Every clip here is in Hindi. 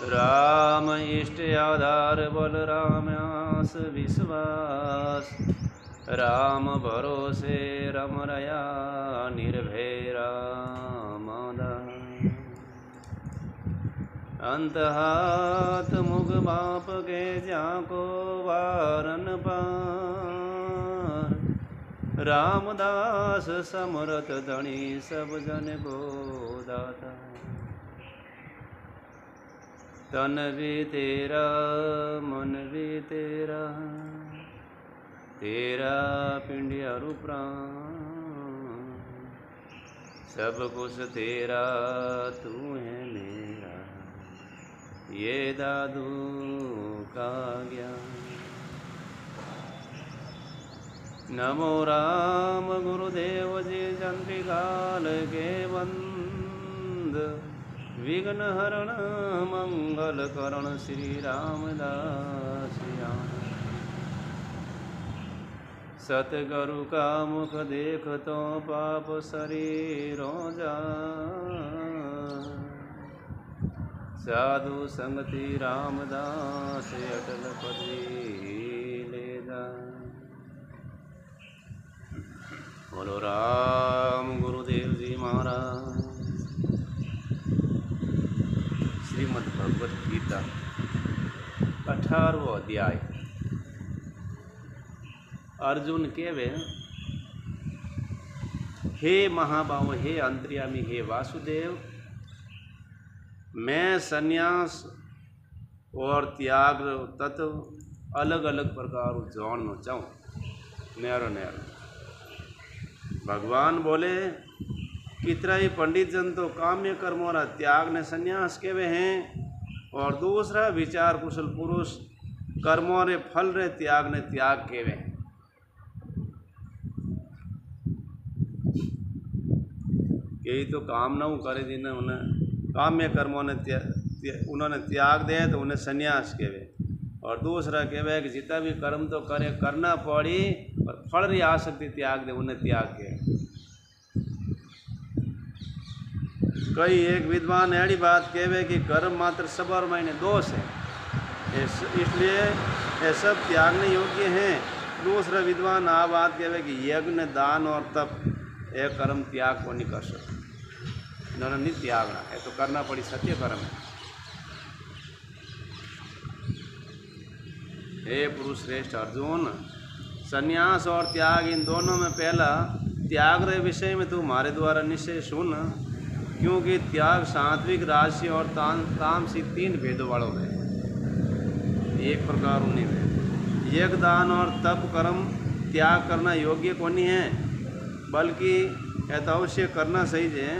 राम इष्ट आधार बल राम आस विश्वास, राम भरोसे रम रया निर्भय राम दास। अंत हाथ मुख बाप के जाको वारन पार, रामदास समरथ धनी सब जन को दाता। तन भी तेरा मन भी तेरा, तेरा पिंड अरु प्राण, सब कुछ तेरा तू है मेरा, ये दादू का ज्ञान। नमो राम गुरुदेव जी चंद्रिकाल के बंद, विघ्न हरण मंगल करण श्री रामदास राम। सतगुरु का मुख देख तो पाप शरीरों जा, साधु संगति रामदास अटल पदवी ले जा। बोलो राम गुरुदेव जी महाराज। श्रीमद् भगवत गीता 18वां अध्याय। अर्जुन केवे, हे महाबाहो, हे अंतर्यामी, हे वासुदेव, मैं संन्यास और त्याग तत्व अलग अलग प्रकार जानना चाहूँ। न्यारो न्यारो भगवान बोले, कितना ही पंडित जन तो काम्य कर्मों रा त्याग ने संन्यास केवे हैं, और दूसरा विचार कुशल पुरुष कर्मों रे फल रे त्याग ने त्याग केवे हैं। यही तो कामनाओं करे जिन्हें उन्हें काम्य कर्मों ने उन्होंने त्याग दे तो उन्हें संन्यास केवे, और दूसरा केवे कि जितना भी कर्म तो करे करना पड़ी, और फल री आसक्ति त्याग दे उन्हें त्याग के। कई एक विद्वान ऐसी बात कहवे कि कर्म मात्र सबर मायने दोष है, इसलिए ये सब त्यागने योग्य हैं। दूसरा विद्वान आ बात कहवे कि यज्ञ दान और तप ये कर्म त्याग को नहीं कर सकते, इन्होंने नहीं त्यागना है तो करना पड़ी, सत्य कर्म है। हे पुरुष श्रेष्ठ अर्जुन, संन्यास और त्याग इन दोनों में पहला त्याग रे विषय में तू हमारे द्वारा निश्चय सुन, क्योंकि त्याग सात्विक, राजसी और तामसी 3 भेदों वालों में, एक प्रकार उन्हीं में। यज्ञ दान और तप कर्म त्याग करना योग्य को नहीं है, बल्कि अवश्य करना सही है,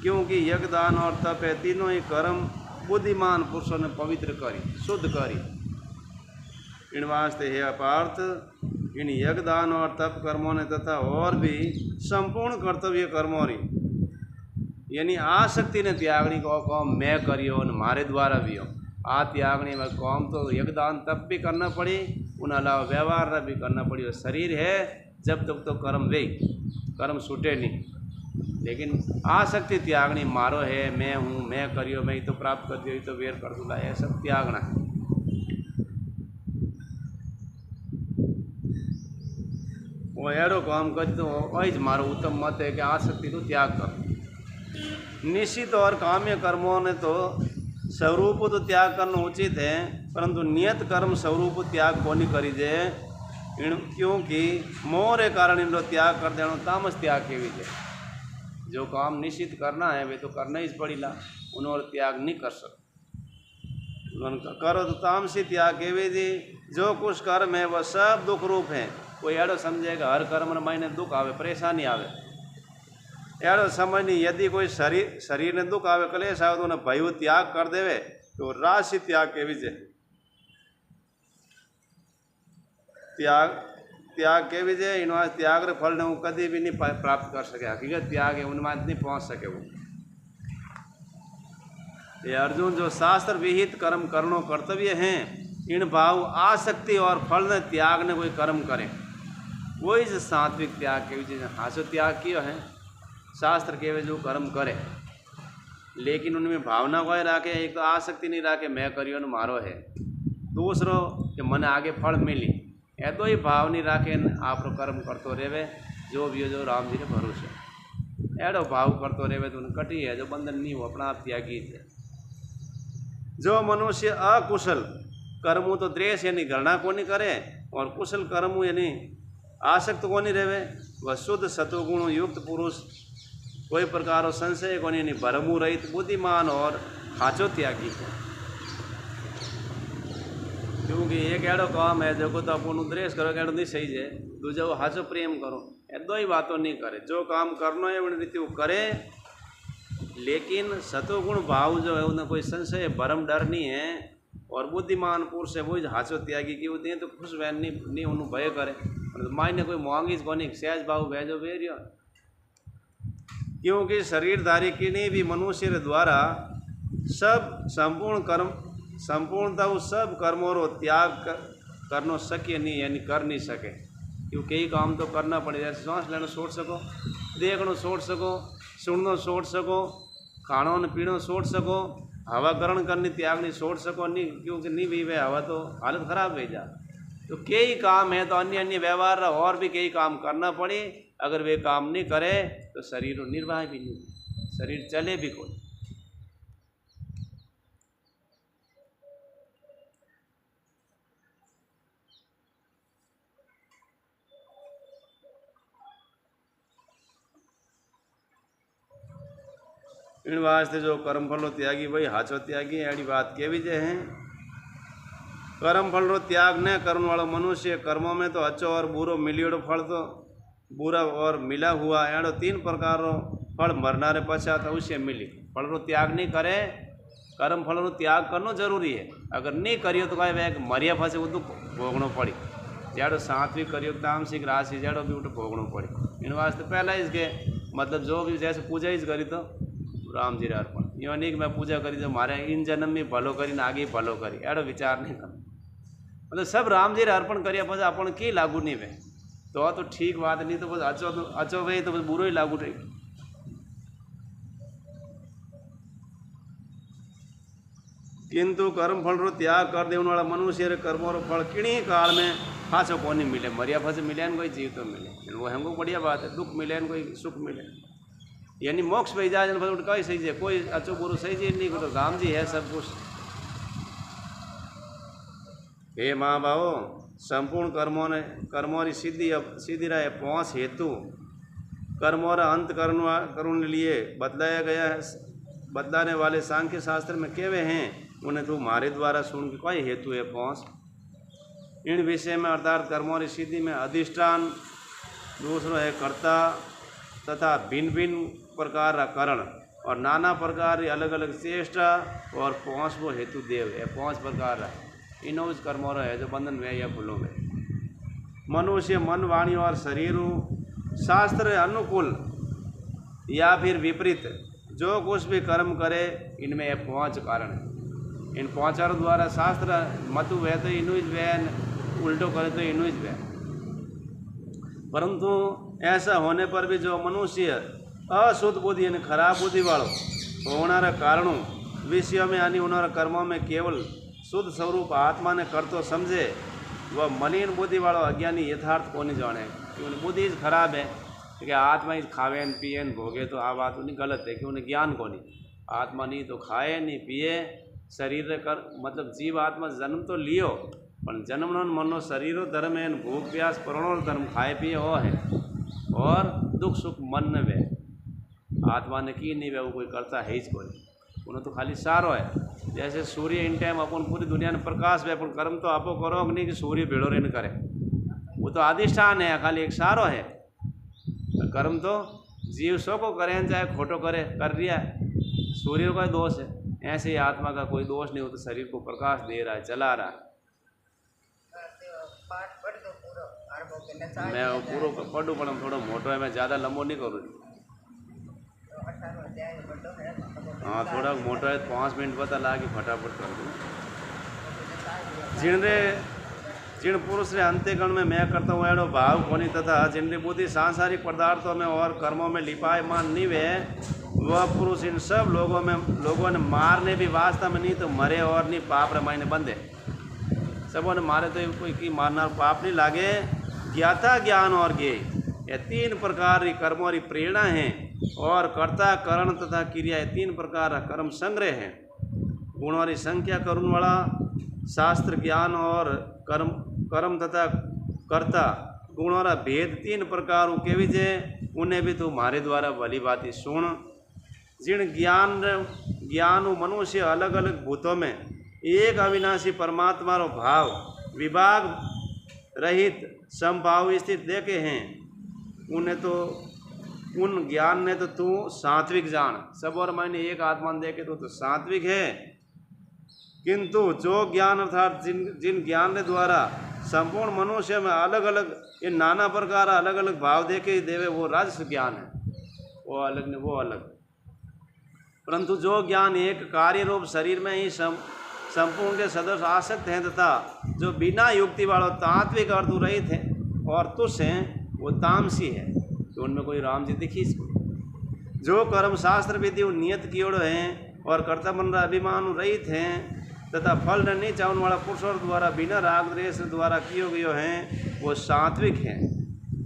क्योंकि यज्ञ दान और तप है तीनों ही कर्म बुद्धिमान पुरुषों ने पवित्र करी, शुद्ध करी। इन वास्ते हे अपार्थ, इन यज्ञ दान और तप कर्मों ने तथा और भी संपूर्ण कर्तव्य कर्मों री, यानी आसक्ति ने त्यागनी को कौम मैं करियो और मारे द्वारा भी हो। आ त्यागनी में कौम तो यज्ञदान तप भी करना पड़ी, उन अलावा व्यवहार भी करना पड़ी। और शरीर है जब तक तो कर्म वे कर्म छूटे नहीं, लेकिन आसक्ति त्यागनी मारो है, मैं हूँ, मैं करियो, मैं तो प्राप्त कर दियो, तो वेर कर दूला, यह सब त्यागना है। वो एड़ो काम कर तो वही मारो उत्तम मत है कि आसक्ति तो त्याग कर। निश्चित और काम्य कर्मों ने तो स्वरूप तो त्याग करना उचित है, परंतु नियत कर्म स्वरूप त्याग को नहीं करी दे, क्योंकि मोह के कारण इनको त्याग कर देना तामस त्याग के भी है। जो काम निश्चित करना है वे तो करना ही पड़ेगा, उन्होंने त्याग नहीं कर सकते। उन्होंने करो तो तामसी त्याग के भी जी। जो कुछ कर्म है वह सब दुख रूप है। कोई एड़ो समझेगा हर कर्म में मायने दुख आवे, परेशानी आवे, एड़ो समझ नहीं। यदि कोई शरीर ने दुख आवे, कलेश आवे, तो उन्हें भय त्याग कर देवे तो राशि त्याग के विजय त्याग के विजय इन त्याग रे फल ने वो कभी भी नहीं प्राप्त कर सके। हकीकत त्याग है उनमें नहीं पहुंच सके वो। ये अर्जुन जो शास्त्र विहित कर्म करनो कर्तव्य हैं, इन भाव आसक्ति और फल ने त्याग ने कोई कर्म करे, वही जो सात्विक त्याग के विजय हासो त्याग किया है। शास्त्र के जो कर्म करे लेकिन उनमें भावना कोई राखे, एक तो आसक्ति नहीं राखे मैं करियो ने मारो है, दूसरो कि મને आगे फल मिली, ऐदो ही भाव नहीं राखे आप कर्म करते रहे जो भी हो जो राम जी ने भरोसे एडो भाव करते रहे तो कटी है जो बंधन नहीं हो अपना आप त्यागी है। जो मनुष्य अकुशल कर्मों तो द्वेष यानी घृणा को नहीं करे और कुशल कर्मों यानी आसक्त को नहीं रहे, वह शुद्ध सतोगुण युक्त पुरुष कोई प्रकार संशय को नहीं भरमू रहित बुद्धिमान और हाचो त्यागी है। क्योंकि एक एडो काम है जो तो अपन द्वेष करो एडो नहीं सही है, दूजा वो हाचो प्रेम करो, दो ही बातों नहीं करे, जो काम करना है उन रीति वो करे, लेकिन सतोगुण भाव जो है उन्हें कोई संशय भरम डर नहीं है और बुद्धिमान पुरुष है वही हाचो त्यागी की होती है तो खुश वह नहीं उन्हें भय करे, मायने कोई मांगी को नहीं सहज भाव भेजो भेरियो। क्योंकि शरीरधारी किन्हीं भी मनुष्य द्वारा सब संपूर्णता सब कर्मों रो त्याग करनो शक्य नहीं यानी कर नहीं सके, क्योंकि कई काम तो करना पड़े, जैसे सांस लेना छोड़ सको, देखना छोड़ सको, सुनना छोड़ सको, खाना न पीना छोड़ सको, हवा ग्रहण करनी त्याग नहीं छोड़ सको नहीं, क्योंकि नहीं भी वे हवा तो हालत खराब हो जा। तो कई काम है तो अन्य अन्य व्यवहार और भी कई काम करना पड़े, अगर वे काम नहीं करे तो शरीर निर्वाह भी नहीं, शरीर चले भी कोई। इन वास्ते जो कर्म फल त्यागी वही हाचो त्यागी एड़ी बात केवी जे है। कर्म फल रो त्याग न करने वाला मनुष्य कर्मों में तो अच्छो और बुरो मिलियोड़ो फल तो बुरा और मिला हुआ एड़ो तीन प्रकार रो फल मरनारे पश्चात अवश्य मिली। फल रो त्याग नहीं करे, कर्म फल रो त्याग करना जरूरी है, अगर नहीं करियो तो कहे वह मरिया फसे वो दुख भोगनो पड़ी, जड़ो सात्विक करियो तामसिक राशि जड़ो भी उठे भोगनो पड़ी। इन वास्ते पहला इसके मतलब जो भी जैसे पूजा ही करी तो राम जी अर्पण, यो नहीं कि मैं पूजा करी तो मारे इन जन्म में भलो करी आगे भलो करी एड़ो विचार नहीं करना, मतलब सब राम जी अर्पण करिया बस अपन की लागू नहीं वे तो ठीक बात नहीं तो बस अच्छो वे तो बस बुरो ही लागू रही। किंतु कर्म फल रो त्याग कर देने वाला मनुष्य कर्मों रो फल किणी काल में खासो को नहीं मिले, मरिया फसे मिले कोई जीव तो मिले, वो हमको बढ़िया बात है, दुख मिले कोई सुख मिले, यानी मोक्ष पे जाए कहीं सही है, कोई अच्छो बुरो सही चीज नहीं तो राम जी है सब कुछ। हे माँ बाबो संपूर्ण कर्मों की सीधी रहे पहुँच हेतु कर्मों का अंत करने लिए बतलाने वाले सांख्य शास्त्र में केवे हैं, उन्हें तू हमारे द्वारा सुन के कोई हेतु है पहुँच। इन विषय में अर्थात कर्मों की सिद्धि में अधिष्ठान, दूसरा है कर्ता तथा भिन्न भिन्न प्रकार का करण और नाना प्रकार की अलग अलग चेष्टा और पहुँच वो हेतु देव है, 5 प्रकार है इनो कर्मों है जो बंधन में या फूलों में। मनुष्य मन वाणी और शरीर शास्त्र अनुकूल या फिर विपरीत जो कुछ भी कर्म करे इनमें 5 कारण है, इन 5 द्वारा शास्त्र मतु वे तो इनुज वैन उल्टो करे तो इनुज वैन। परंतु ऐसा होने पर भी जो मनुष्य अशुद्ध बुद्धि यानी खराब बुद्धि वालों होना कारणों विषयों में यानी उन्होंने कर्मों में केवल शुद्ध स्वरूप आत्मा ने कर तो समझे, वह मलिन बुद्धि वालों अज्ञानी यथार्थ को नहीं जाने, क्योंकि बुद्धि खराब है क्योंकि आत्मा ही खावे न पिए न भोगे तो आ बात उन्हें गलत है कि उन्हें ज्ञान को नहीं, आत्मा नहीं तो खाए नहीं पिए शरीर कर मतलब जीव आत्मा जन्म तो लियो पर जन्म मनो शरीरो धर्म है भूख प्यास परणो धर्म खाए पिए वो है और दुख सुख मन न वे आत्मा ने की नहीं वे वो कोई करता है ही कोई, उन्हें तो खाली सारो है। जैसे सूर्य इन टाइम अपन पूरी दुनिया में प्रकाश है अपन कर्म तो आपो करो नहीं कि सूर्य भेड़ो रेन करे, वो तो अधिष्ठान है खाली एक सारो है, कर्म तो जीव सो को करे चाहे खोटो करे कर रिया है, सूर्य का दोष है, ऐसे ही आत्मा का कोई दोष नहीं हो तो शरीर को प्रकाश दे रहा है चला रहा है। मैं पूरा पढ़ू पर थोड़ा मोटो है, मैं ज़्यादा लंबो नहीं करूँ। हाँ थोड़ा मोटा है 5 मिनट पता ला कि फटाफट कर दूँ। जिन पुरुष रे अंत्यकरण में मैं करता हूँ एड़ो भाव कोनी तथा जिनकी बुद्धि सांसारिक पदार्थों में और कर्मों में लिपायमान नहीं वे वह पुरुष इन सब लोगों ने मारने भी वास्तव में नहीं तो मरे और नहीं पाप रमाई ने बंधे। सबों ने मारे तो कोई की मारना पाप नहीं लागे। ज्ञाता ज्ञान और ज्ञेय ये तीन प्रकार की कर्मों की प्रेरणा है और कर्ता करण तथा क्रिया ये तीन प्रकार का कर्म संग्रह है। गुणों की संख्या करुण वाला शास्त्र ज्ञान और कर्म तथा कर्ता गुणों का भेद तीन प्रकार के विजय उन्हें भी तू मारे द्वारा भली बाती सुन। जिन ज्ञान मनुष्य अलग अलग भूतों में एक अविनाशी परमात्मा रो भाव विभाग रहित समभाव स्थित देखे हैं उन्हें तो उन ज्ञान ने तो तू सात्विक जान। सब और मैंने एक आत्मा देखे तो सात्विक है। किंतु जो ज्ञान अर्थात जिन ज्ञान के द्वारा संपूर्ण मनुष्य में अलग अलग ये नाना प्रकार अलग अलग भाव देखे देवे वो राजस ज्ञान है, वो अलग ने वो अलग। परंतु जो ज्ञान एक कार्य रूप शरीर में ही संपूर्ण के सदस्य आसक्त हैं तथा जो बिना युक्ति वालों तात्विक अर्थ रहित हैं और तुष हैं वो तामसी है। तो उनमें कोई राम जी दिखी जो कर्म शास्त्र विधि नियत किए हैं और कर्तव्य अभिमान रहित हैं तथा फल नहीं चाहने वाला पुरुषों द्वारा बिना राग द्वेष द्वारा किए गए हैं वो सात्विक हैं।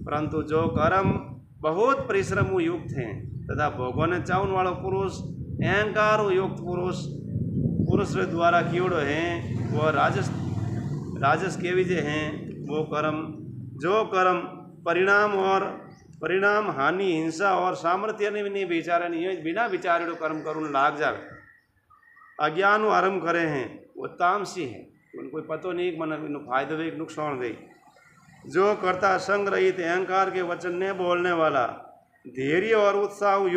परंतु जो कर्म बहुत परिश्रम युक्त हैं तथा भोगों ने चाहने वाला पुरुष अहंकार युक्त पुरुष द्वारा किए हैं वो राजस के विजय हैं। वो कर्म जो कर्म परिणाम हानि हिंसा और सामर्थ्य नहीं विचारे नहीं बिना विचारे कर्म करुण लाग जाए अज्ञान आरंभ करे हैं वो तामसी है। उनको पतो नहीं मन इन फायदो वे नुकसान वे। जो कर्ता संग रहित अहंकार के वचन ने बोलने वाला धैर्य और उत्साह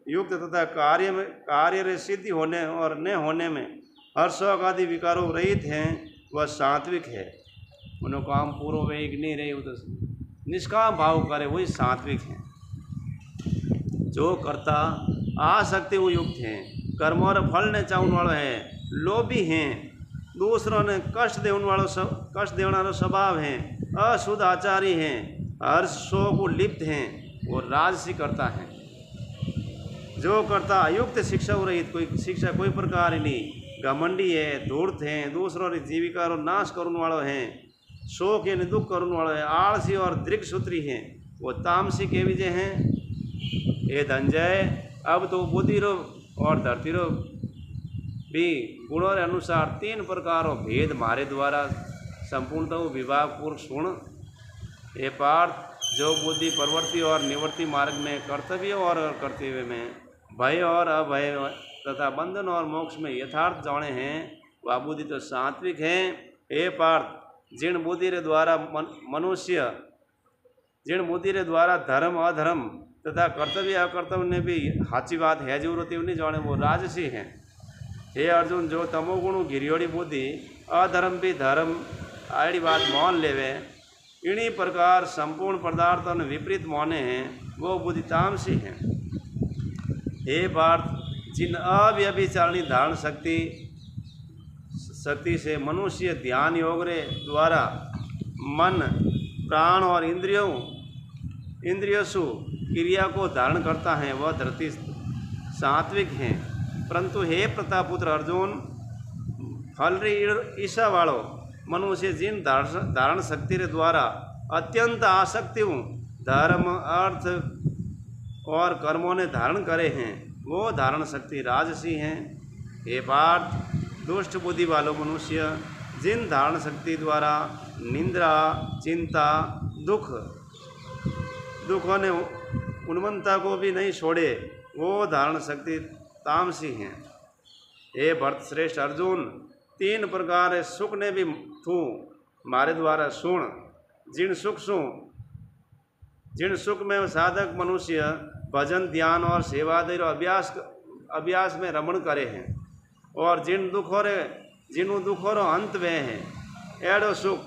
युक्त तथा कार्य रे सिद्धि होने और न होने में हर्षोक आदि विकारों रहित हैं वह सात्विक है। उन्होंने काम पूर्व वे नहीं रहे तो निष्काम भाव करे वही सात्विक है। जो कर्ता आसक्ति युक्त हैं कर्म और फल ने चाहने वाला है लोभी हैं दूसरों ने कष्ट देने वाला स्वभाव हैं अशुद्ध आचारी हैं हर्ष शोक को लिप्त हैं वो राजसी करता है। जो करता अयुक्त शिक्षा रहित कोई शिक्षा कोई प्रकार नहीं घमंडी है धूर्त हैं दूसरों की जीविका और नाश करने वालों हैं शोक यानी दुख करने वालों है आलसी और दृक्सूत्री हैं वो तामसी के विजय हैं। हे धनंजय अब तो बुद्धि रो और धरती रो भी गुणों के अनुसार तीन प्रकारों भेद मारे द्वारा संपूर्णता विभाग पूर्व सुन। ये पार्थ जो बुद्धि प्रवृत्ति और निवृत्ति मार्ग में कर्तव्य और कर्तव्य में भय और अभय तथा बंधन और मोक्ष में यथार्थ जाने हैं वह बुद्धि तो सात्विक है। हे पार्थ जिन बुद्धि के द्वारा धर्म अधर्म तथा कर्तव्य अकर्तव्य ने भी साची बात है जरूरत नहीं जाने वो राजसी हैं। हे अर्जुन जो तमोगुण गिरियोड़ी बुद्धि अधर्म भी धर्म आड़ी बात मान लेवे इन्हीं प्रकार संपूर्ण पदार्थों ने विपरीत माने हैं वो बुद्धि तामसी हैं। हे पार्थ जिन अव्यभिचारिणी धारण शक्ति से मनुष्य ध्यान योग रे द्वारा मन प्राण और इंद्रियों सु क्रिया को धारण करता है वह धरती सात्विक हैं। परंतु हे प्रतापुत्र अर्जुन फल ईशा वालों मनुष्य जिन धारण शक्ति के द्वारा अत्यंत आसक्ति धर्म अर्थ और कर्मों ने धारण करे हैं वो धारण शक्ति राजसी हैं। हे पार्थ दुष्ट बुद्धि वालों मनुष्य जिन धारण शक्ति द्वारा निंद्रा चिंता दुखों ने उन्मत्तता को भी नहीं छोड़े वो धारण शक्ति तामसी हैं। हे भरत श्रेष्ठ अर्जुन तीन प्रकार सुख ने भी तू मारे द्वारा सुन। जिन सुख में साधक मनुष्य भजन ध्यान और सेवादि अभ्यास में रमण करे हैं और जिन दुखों रो अंत वे हैं एड़ो सुख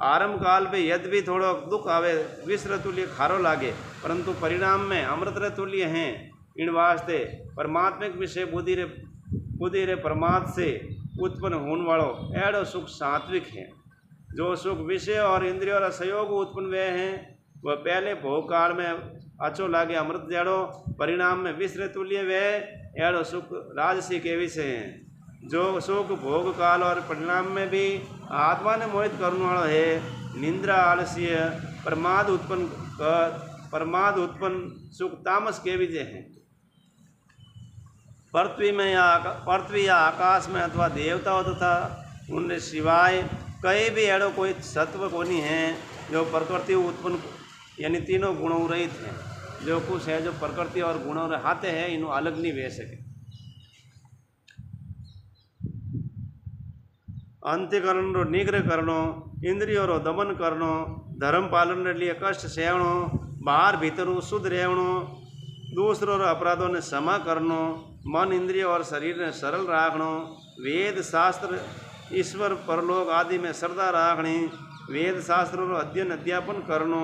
आरंभ काल पे यद्यपि थोड़ो दुख आवे विश्र तुल्य खारो लागे परंतु परिणाम में अमृत तुल्य हैं। इन वास्ते परमात्मिक विषय बुद्धि रे परमात्म से उत्पन्न होने वालों एड़ो सुख सात्विक है। जो सुख विषय और इंद्रियों का सहयोग उत्पन्न हुए हैं वह पहले भोग काल में अच्छो लागे अमृत जड़ो, परिणाम में विष रे तुल्य वे एड़ो सुख राजसी केवी से जो सुख भोग काल और परिणाम में भी आत्मा ने मोहित करने वाला है। निंद्रा आलस्य प्रमाद उत्पन्न सुख तामस केवी जे है। पृथ्वी या आकाश में अथवा देवताओं तथा उनके सिवाय कहीं भी एड़ो कोई सत्व को नहीं है जो प्रकृति उत्पन्न यानी तीनों गुणों रहित है। जो कुछ है जो प्रकृति और गुणों हाथे है इन्हों अलग नहीं वे सके। अंत्यकरण रो निग्रह करनो, इंद्रियों रो दमन करनो, धर्म पालन के लिए कष्ट सहणो, बाहर भीतर शुद्ध रहणो, दूसरों रो अपराधों ने क्षमा करनो, मन इंद्रिय और शरीर ने सरल राखणो, वेद शास्त्र ईश्वर परलोक आदि में श्रद्धा राखणी, वेद शास्त्रों रो अध्ययन अध्यापन करनो,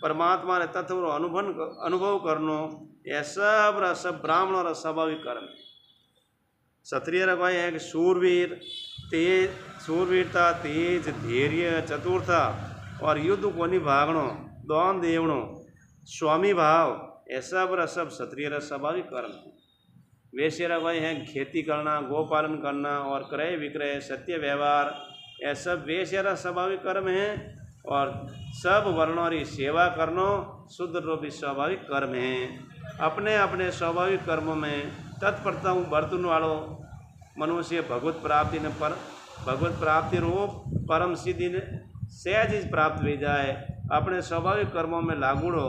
परमात्मा रे तत्व रो अनुभव करनो, यह सब ब्राह्मणों रो स्वाभाविक कर्म। क्षत्रिय रो कहे है कि शूरवीरता, तेज, धैर्य, चतुरता और युद्ध को नहीं भागणो, दान देवणो, स्वामी भाव, ऐसा सब क्षत्रिय रा स्वाभाविक कर्म है। वैश्य रा कहे है खेती करना, गोपालन करना और क्रय विक्रय, सत्य व्यवहार, यह सब वैश्य रा स्वाभाविक कर्म है। और सब वर्णों की सेवा करनो शुद्ध रूप स्वाभाविक कर्म है। अपने अपने स्वाभाविक कर्मों में तत्परता बरतन वालों मनुष्य भगवत प्राप्ति रूप परम सिद्धि ने सहज ही प्राप्त हो जाए। अपने स्वाभाविक कर्मों में लागूड़ो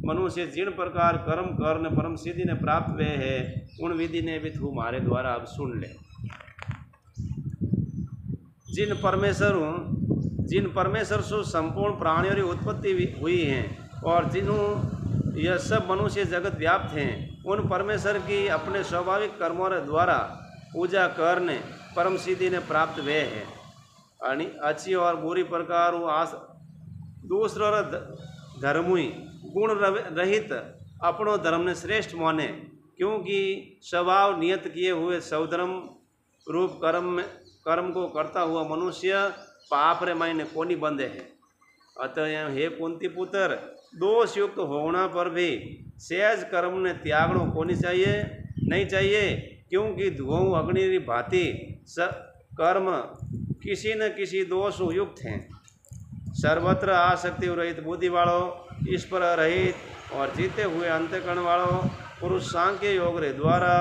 मनुष्य जिन प्रकार कर्म करने परम सिद्धि ने प्राप्त हुए है उन विधि ने भी तू हमारे द्वारा अब सुन ले। जिन परमेश्वर से संपूर्ण प्राणियों की उत्पत्ति हुई है और जिन्हों यह सब मनुष्य जगत व्याप्त हैं उन परमेश्वर की अपने स्वाभाविक कर्मों के द्वारा पूजा करने परम सिद्धि ने प्राप्त हुए हैं। अच्छी और बुरी प्रकार दूसरों धर्मुई गुण रहित अपनों धर्म ने श्रेष्ठ माने, क्योंकि स्वभाव नियत किए हुए सौधर्म रूप कर्म को करता हुआ मनुष्य पाप रे मायने कोनी बंधे है। अतः हे कुंती पुत्र, दोष युक्त होना पर भी सहज कर्म ने त्यागणो कोनी नहीं चाहिए, क्योंकि धुओं अग्नि की भांति कर्म किसी न किसी दोष युक्त हैं। सर्वत्र आसक्ति रहित बुद्धि वालों, ईश्वर रहित और जीते हुए अंतःकरण वालों पुरुष सांख्य योग रे द्वारा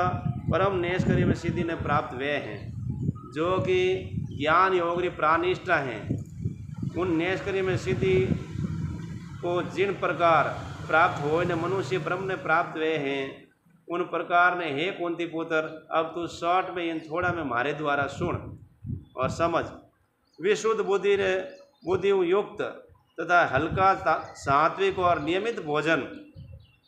परम नेष्करी में सिद्धि ने प्राप्त हुए हैं, जो कि ज्ञान योग री प्राणिष्ठा हैं। उन नेष्करी में सिद्धि को जिन प्रकार प्राप्त हो न मनुष्य ब्रह्म ने प्राप्त हुए हैं उन प्रकार ने हे कुंती पुत्र, अब तू शॉर्ट में इन थोड़ा में हमारे द्वारा सुन और समझ। विशुद्ध बुद्धि युक्त तथा हल्का सात्विक और नियमित भोजन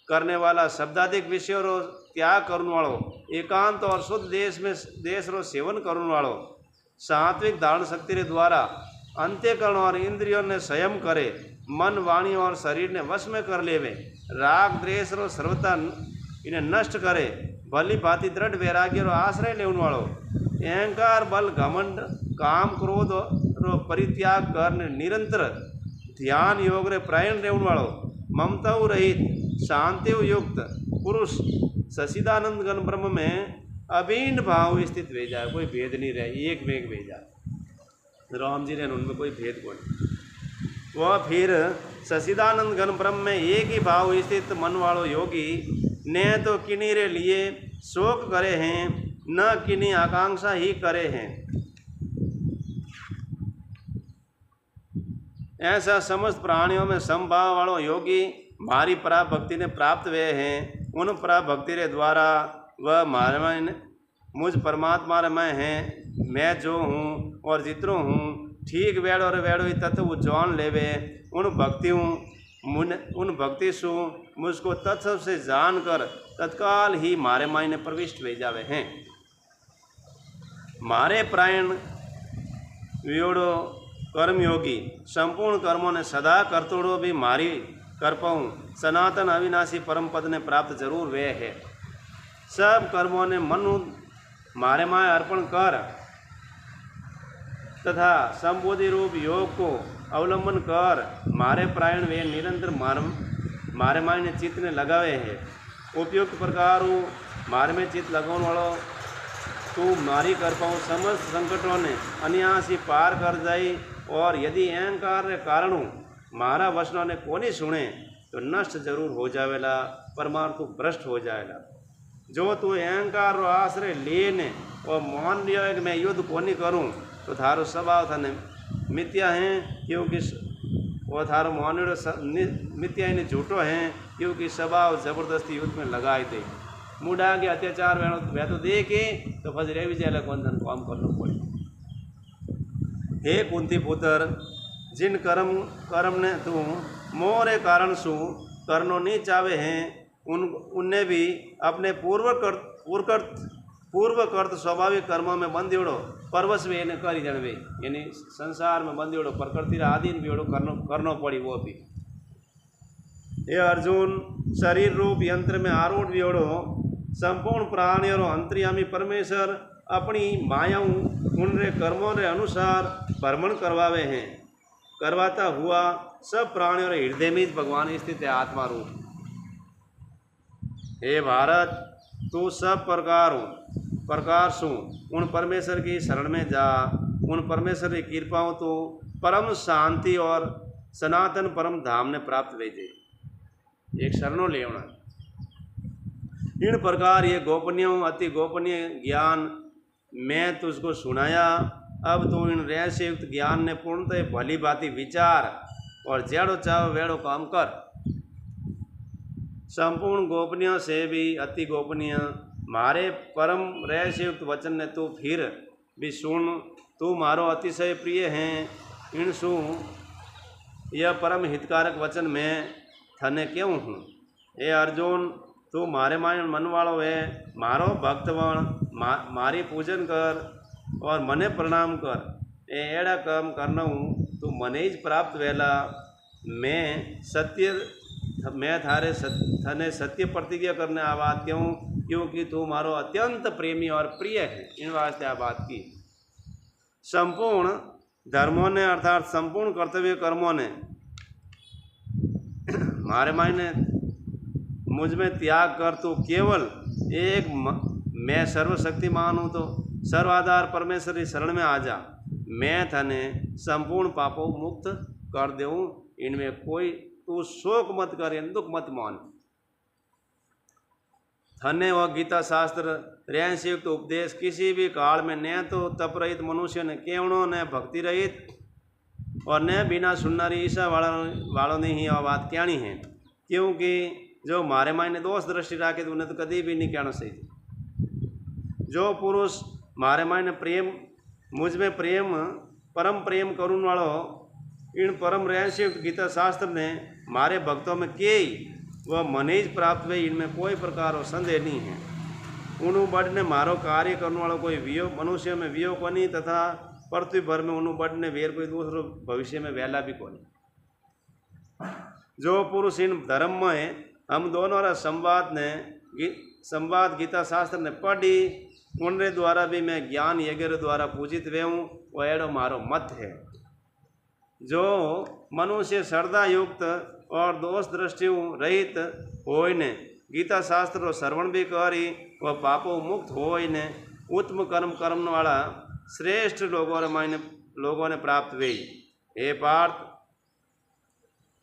करने वाला शब्दाधिक विषयों रो त्याग करने वालों, एकांत और शुद्ध देश रो सेवन करने वालों, सात्विक धारण शक्ति के द्वारा अंत्यकरण और इंद्रियों ने संयम करे, मन वाणी और शरीर ने वश में कर लेवे, राग द्वेष रो सर्वथा इन्हें नष्ट करे, भली भांति दृढ़ वैराग्य रो आश्रय लेने वालों, अहंकार बल घमंड काम क्रोध रो परित्याग करने निरंतर ध्यान योग रे प्रायण रहने वालों, ममता रहित शांति युक्त पुरुष सचिदानंद गण ब्रह्म में अभिन्न भाव स्थित वे जाए। कोई भेद नहीं रहे, एक वेग वे जाए। राम जी ने उनमें कोई भेद को नहीं। वह फिर सचिदानंद गण ब्रह्म में एक ही भाव स्थित मन वालों योगी ने तो किन्हीं रे लिए शोक करे हैं, न किन्हीं आकांक्षा ही करे हैं। ऐसा समस्त प्राणियों में समभाव वालों योगी हमारी पराभ भक्ति ने प्राप्त हुए हैं। उन पराभ भक्ति के द्वारा वह हमारे में मुझ परमात्मा में हैं, मैं जो हूँ और जितनो हूँ ठीक वेड़ो ही तत्व जान लेवे। उन भक्ति सु मुझको तत्व से जानकर तत्काल ही मारे मायने प्रविष्ट हो जावे हैं। मारे प्रायण वियोड़ो कर्मयोगी संपूर्ण कर्मों ने सदा करतोड़ो भी मारी कर पाऊँ, सनातन अविनाशी परम पद ने प्राप्त जरूर वे है। सब कर्मों ने मनु मारे माय अर्पण कर तथा संबोधि रूप योग को अवलंबन कर मारे प्रायण वे निरंतर मारे मायने चित्त ने लगावे है। उपयुक्त प्रकार मारे में चित्त लगाने वालों तू मारी कर पाऊँ समस्त संकटों ने अनायास ही पार कर जाई। और यदि अहंकार के कारण मारा वचनों ने कोनी सुने तो नष्ट जरूर हो जावेला, परमार्थ भ्रष्ट हो जाएगा। जो तू अहंकार रो आश्रय लेने और मान लियो है कि मैं युद्ध कोनी करूँ तो थारो स्वभाव थाने मिथ्या है, क्योंकि वो थारो मान मिथ्या ने झूठो है, क्योंकि स्वभाव जबरदस्ती युद्ध में लगाए दे। मुड़ा के अत्याचार वह तो देखे तो फज रे विजय बंधन काम करना पड़े। हे कुंती पुत्र, जिन कर्म ने तू मोरे कारण सु करनो नहीं चाहे हैं उनने भी अपने पूर्वकर्त स्वाभाविक कर्मों में बंदियोड़ो परवश वे ने करी जनवे, यानी संसार में बंदियोड़ो प्रकृति अधीन भी करनो पड़ी वो भी। ये अर्जुन, शरीर रूप यंत्र में आरूढ़ वियोड़ो संपूर्ण प्राणियों अंतर्यामी परमेश्वर अपनी मायाओं उनरे कर्मों के अनुसार भ्रमण करवावे हैं। करवाता हुआ सब प्राणियों के हृदय में भगवान स्थित है आत्मा रूप। हे भारत, तू सब प्रकार सु उन परमेश्वर की शरण में जा। उन परमेश्वर की कृपाओं तो परम शांति और सनातन परम धाम ने प्राप्त ले जाए। एक शरणों लेना इन प्रकार ये गोपनीय अति गोपनीय ज्ञान मैं तुझको सुनाया। अब तू इन रहस्य युक्त ज्ञान ने पूर्णतः भली भांति विचार और जेड़ो चाहो वेड़ो काम कर। संपूर्ण गोपनीय से भी अति गोपनीय मारे परम रहस्य युक्त वचन ने तू फिर भी सुन। तू मारो अतिशय प्रिय है। इन सु यह परम हितकारक वचन मैं थने क्यों हूँ। हे अर्जुन, तू मारे मन वालों है, मारो भक्तवण मारी पूजन कर और मने प्रणाम कर। एड़ा काम करना हूँ तू मने ही प्राप्त वेला। मैं थारे थने सत्य प्रतिज्ञा करने आ बात क्यों, क्योंकि तू मारो अत्यंत प्रेमी और प्रिय है। इन वास्ते आ बात की। संपूर्ण धर्मों ने अर्थात संपूर्ण कर्तव्य कर्मों ने मारे मायने मुझ में त्याग कर तू केवल एक मैं सर्वशक्तिमान हूँ तो सर्वाधार परमेश्वर की शरण में आ जा। मैं थने संपूर्ण पापों मुक्त कर देऊँ। इनमें कोई तू शोक मत कर, दुख मत मान। थने वह गीता शास्त्र रहस्य युक्त उपदेश किसी भी काल में न तो तप रहित मनुष्य ने केवणों न भक्ति रहित और न बिना सुननारी ईशा वालों ने ही वह बात कहनी है। क्योंकि जो मारे मायने दोष दृष्टि राखे तो उन्हें तो कभी भी नहीं कहना सही। जो पुरुष मारे मायने प्रेम मुझ में प्रेम परम प्रेम करुण वालों इन परम रहस्य युक्त गीता शास्त्र ने मारे भक्तों में के वह मनीज प्राप्त हुए, इनमें कोई प्रकार और संदेह नहीं है। उनु बड़ ने मारो कार्य करने वालों कोई वियोग मनुष्य में वियोग को नहीं तथा पृथ्वी भर में उनु बड़ ने वेर कोई दूसरो भविष्य में वेला भी को नहीं। जो पुरुष इन धर्म में हम दोनों रा संवाद गीता शास्त्र ने पढ़ी उनके द्वारा भी मैं ज्ञान यज्ञ द्वारा पूजित वे हूँ, वह एड़ो मारो मत है। जो मनुष्य श्रद्धा युक्त और दोष दृष्टि रहित होइने गीता शास्त्र रो श्रवण भी करी वह पापों मुक्त होइने उत्तम कर्म करने वाला श्रेष्ठ लोगों ने प्राप्त हुई। हे पार्थ,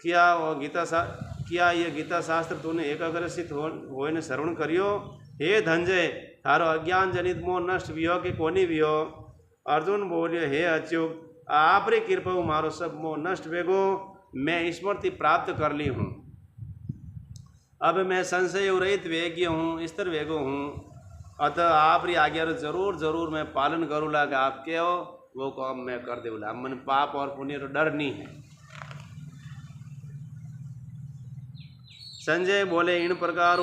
क्या ये गीता शास्त्र तूने एकाग्रसित होइने श्रवण करियो। हे धनंजय, थारो अज्ञान जनित मोह नष्ट वियो कि कोनी वियो। अर्जुन बोलियो, हे अच्युत, आपरी कृपा मारो सब मोह नष्ट वेगो, मैं स्मृति प्राप्त कर ली हूँ। अब मैं संशय रहित वेग्य हूँ, स्थिर वेगो हूँ। अतः आपरी आज्ञा जरूर मैं पालन करूँगा कि आप क्या हो वो काम मैं कर देऊँगा। मन पाप और पुण्य तो डर नहीं है। संजय बोले, इन प्रकार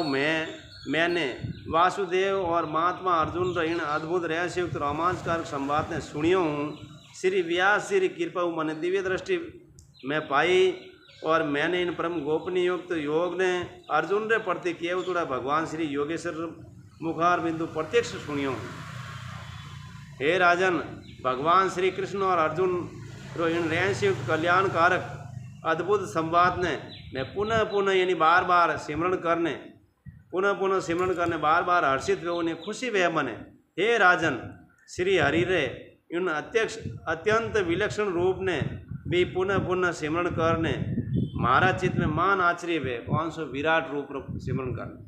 मैंने वासुदेव और महात्मा अर्जुन इन अद्भुत रहस्ययुक्त रोमांचकारक संवाद ने सुनियो हूँ। श्री व्यास श्री कृपा मैंने दिव्य दृष्टि में पाई और मैंने इन परम गोपनीय युक्त योग ने अर्जुन रे प्रति केव तुड़ा भगवान श्री योगेश्वर मुखार बिंदु प्रत्यक्ष सुनियो हूँ। हे राजन, भगवान श्री कृष्ण और अर्जुन रो इन रहस्ययुक्त कल्याणकारक अद्भुत संवाद ने मैं पुनः पुनः यानी बार बार सिमरण करने, पुनः पुनः सिमरण करने, बार बार हर्षित वे उन्हें खुशी वे बने। हे राजन, श्री हरि रे इन अत्यंत विलक्षण रूप ने भी पुनः पुनः सिमरण करने महाराज चित्त में मान आश्चर्य वे कौन सो विराट रूप सिमरण करने।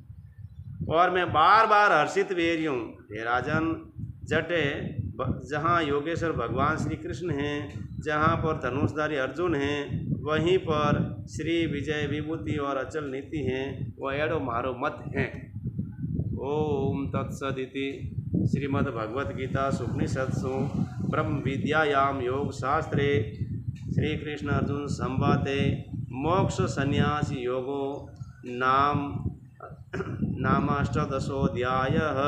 और मैं बार बार हर्षित वे रही हूँ। हे राजन, जटे जहाँ योगेश्वर भगवान श्री कृष्ण हैं, जहाँ पर धनुषधारी अर्जुन हैं, वहीं पर श्री विजय विभूति और अचल नीति हैं, वह एड़ो मारो मत हैं। ओम तत्सदिति श्रीमद्भगवद गीता उपनिषत्सु ब्रह्म विद्यायाम योग शास्त्रे श्री कृष्ण अर्जुन संवादे मोक्ष संन्यास योगो नामाष्टदशोऽध्यायः।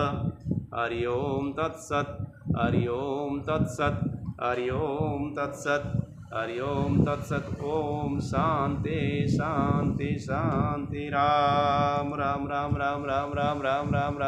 हरि ओम तत्सत्, हरि ओम तत्सत्, हरि ओम तत्सत्, हरि ओम तत्सत्। ओम शांति शांति शांति। राम राम राम राम राम राम राम राम राम।